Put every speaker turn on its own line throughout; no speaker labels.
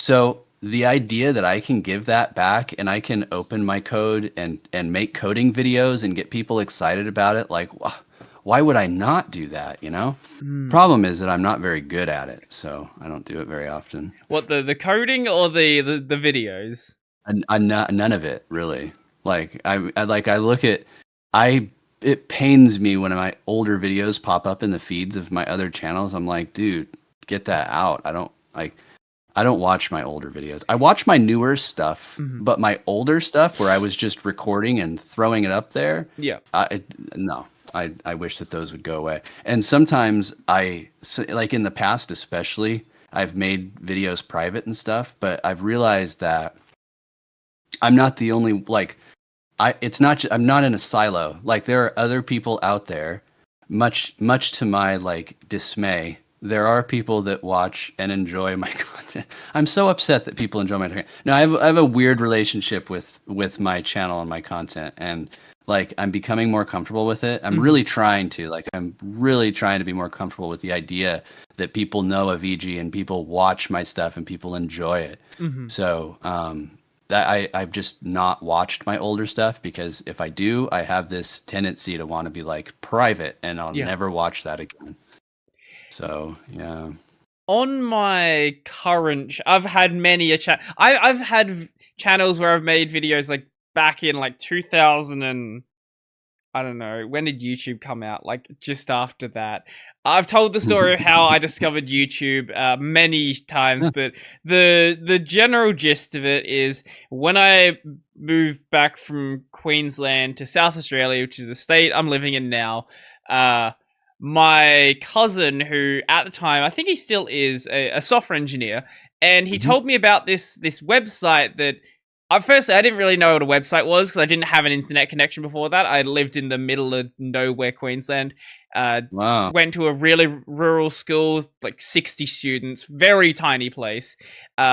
So the idea that I can give that back and I can open my code and make coding videos and get people excited about it, like why would I not do that, you know?
Mm.
Problem is that I'm not very good at it, so I don't do it very often.
What, the coding or the videos?
I'm not, none of it really. Like I look at I it pains me when my older videos pop up in the feeds of my other channels. I'm like, dude, get that out. I don't watch my older videos. I watch my newer stuff,
Mhm.
but my older stuff where I was just recording and throwing it up there,
Yeah.
no. I wish that those would go away. And sometimes like in the past especially, I've made videos private and stuff, but I've realized that I'm not the only like I'm not in a silo. Like there are other people out there, much to my like dismay. There are people that watch and enjoy my content. I'm so upset that people enjoy my content. No, I have a weird relationship with my channel and my content, and like I'm becoming more comfortable with it.
Mhm.
I'm really trying to be more comfortable with the idea that people know of EG and people watch my stuff and people enjoy it.
Mhm.
So, that I've just not watched my older stuff because if I do, I have this tendency to want to be like private and I'll
Yeah.
never watch that again. So, yeah.
On my current, I've had many a chat. I've had channels where I've made videos like back in like 2000 and I don't know, when did YouTube come out? Like just after that. I've told the story of how I discovered YouTube many times, but the general gist of it is when I moved back from Queensland to South Australia, which is the state I'm living in now, uh, my cousin, who at the time I think he still is a software engineer, and he
Mhm.
told me about this website that firstly, I didn't really know what a website was because I didn't have an internet connection before that. I lived in the middle of nowhere, Queensland.
Wow.
Went to a really rural school, like 60 students, very tiny place.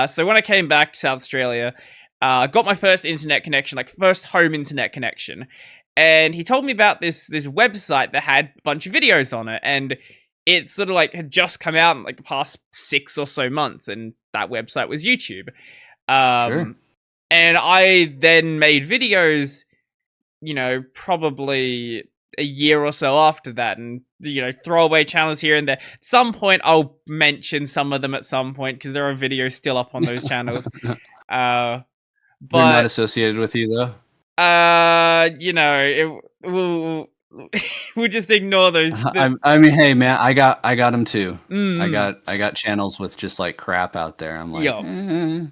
So when I came back to South Australia, got my first internet connection, like first home internet connection. And he told me about this website that had a bunch of videos on it, and it sort of like had just come out in like the past 6 or so months, and that website was YouTube.
Sure.
Um, and I then made videos, probably a year or so after that, and throwaway channels here and there. At some point, I'll mention some of them at some point because there are videos still up on those channels. Uh,
They're not
but
associated with you though.
we'll we'll just ignore those.
I mean, hey man, I got them too.
Mm,
I got channels with just like crap out there. I'm like,
yeah.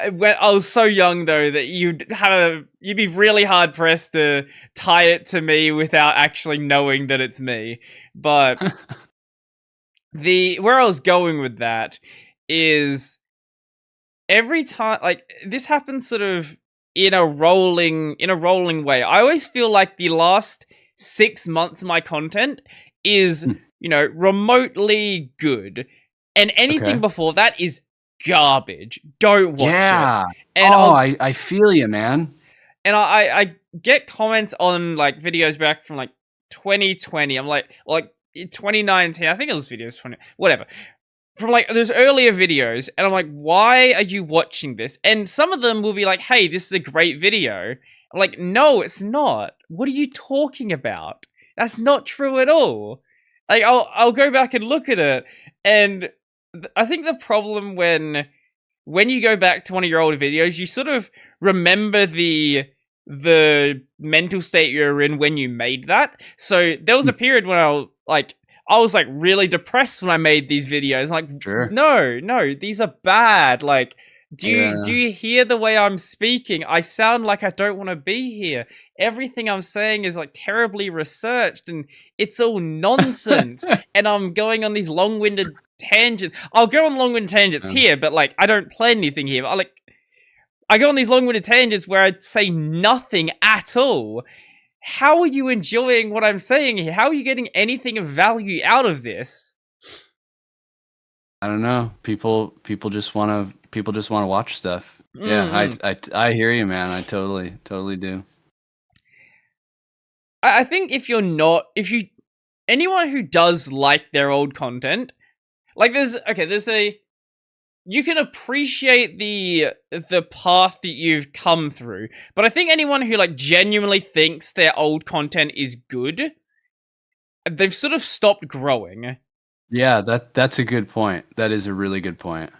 When I was so young though that you'd be really hard pressed to tie it to me without actually knowing that it's me. But the where I was going with that is every time like this happens sort of in a rolling way. I always feel like the last 6 months of my content is, remotely good. And anything
Okay.
before that is garbage. Don't watch it.
Yeah.
And
Oh,
I'll
I feel you, man.
and I get comments on like videos back from like 2020. I'm like 2019. I think it was videos 20 whatever from like those earlier videos, and I'm like, why are you watching this? And some of them will be like, hey, this is a great video. I'm like, no, it's not. What are you talking about? That's not true at all. Like I'll go back and look at it, and I think the problem when you go back to one of your older videos, you sort of remember the mental state you were in when you made that. So there was a period when I was like really depressed when I made these videos. I'm like,
Sure.
no, these are bad. Like, do
Yeah.
you hear the way I'm speaking? I sound like I don't want to be here. Everything I'm saying is like terribly researched and it's all nonsense. And I'm going on these long-winded tangents. I'll go on long-winded tangents
Yeah.
here, but like I don't plan anything here. I go on these long-winded tangents where I say nothing at all. How are you enjoying what I'm saying here? How are you getting anything of value out of this?
I don't know. People just want to watch stuff. Yeah,
Mm-mm.
I hear you, man. I totally do.
I think if you, anyone who does like their old content, like there's you can appreciate the path that you've come through, but I think anyone who like genuinely thinks their old content is good, they've sort of stopped growing.
Yeah, that's a good point. That is a really good point.